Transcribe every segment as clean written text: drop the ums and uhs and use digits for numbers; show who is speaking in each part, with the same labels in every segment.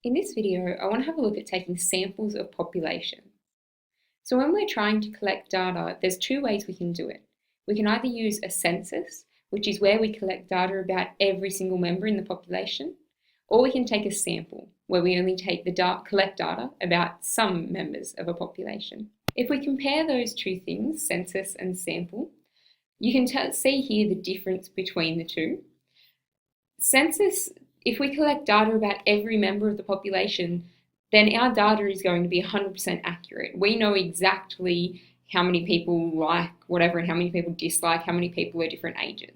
Speaker 1: In this video, I want to have a look at taking samples of populations. So when we're trying to collect data, there's two ways we can do it. We can either use a census, which is where we collect data about every single member in the population, or we can take a sample, where we only collect data about some members of a population. If we compare those two things, census and sample, you can see here the difference between the two. Census, if we collect data about every member of the population, then our data is going to be 100% accurate. We know exactly how many people like whatever and how many people dislike, how many people are different ages.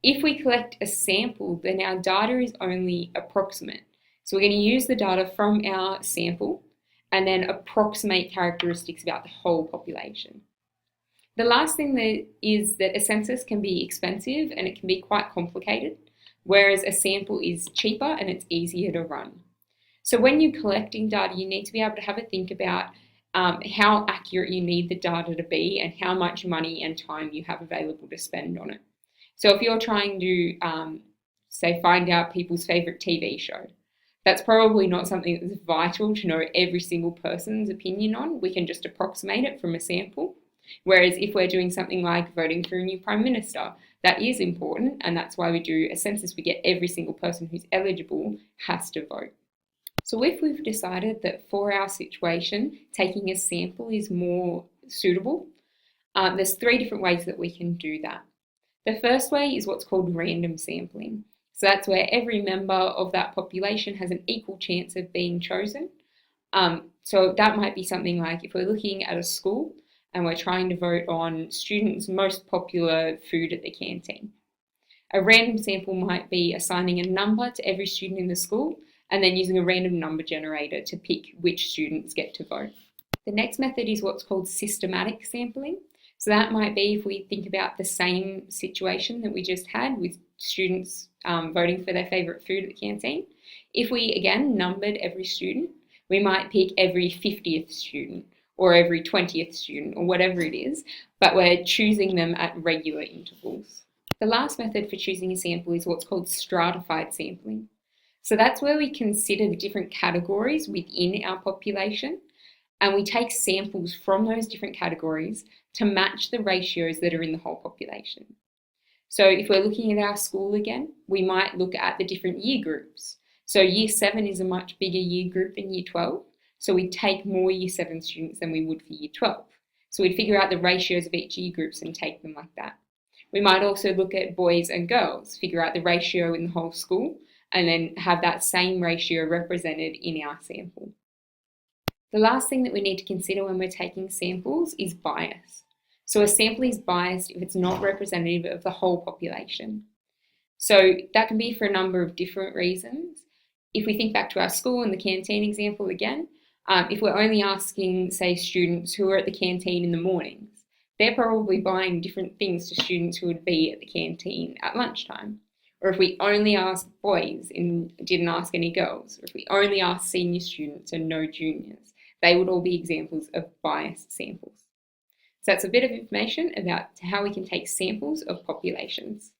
Speaker 1: If we collect a sample, then our data is only approximate. So we're going to use the data from our sample and then approximate characteristics about the whole population. The last thing is that a census can be expensive and it can be quite complicated, whereas a sample is cheaper and it's easier to run. So when you're collecting data, you need to be able to have a think about how accurate you need the data to be and how much money and time you have available to spend on it. So if you're trying to, say, find out people's favourite TV show, that's probably not something that's vital to know every single person's opinion on. We can just approximate it from a sample. Whereas if we're doing something like voting for a new Prime Minister, that is important, and that's why we do a census. We get every single person who's eligible has to vote. So if we've decided that for our situation, taking a sample is more suitable, there's three different ways that we can do that. The first way is what's called random sampling. So that's where every member of that population has an equal chance of being chosen. So that might be something like if we're looking at a school and we're trying to vote on students' most popular food at the canteen. A random sample might be assigning a number to every student in the school and then using a random number generator to pick which students get to vote. The next method is what's called systematic sampling. So that might be if we think about the same situation that we just had with students voting for their favourite food at the canteen. If we, again, numbered every student, we might pick every 50th student or every 20th student or whatever it is, but we're choosing them at regular intervals. The last method for choosing a sample is what's called stratified sampling. So that's where we consider the different categories within our population and we take samples from those different categories to match the ratios that are in the whole population. So if we're looking at our school again, we might look at the different year groups. So year 7 is a much bigger year group than year 12. So we'd take more year 7 students than we would for year 12. So we'd figure out the ratios of each year groups and take them like that. We might also look at boys and girls, figure out the ratio in the whole school, and then have that same ratio represented in our sample. The last thing that we need to consider when we're taking samples is bias. So a sample is biased if it's not representative of the whole population. So that can be for a number of different reasons. If we think back to our school and the canteen example again, if we're only asking, say, students who are at the canteen in the mornings, they're probably buying different things to students who would be at the canteen at lunchtime. Or if we only asked boys and didn't ask any girls, or if we only asked senior students and no juniors, they would all be examples of biased samples. So that's a bit of information about how we can take samples of populations.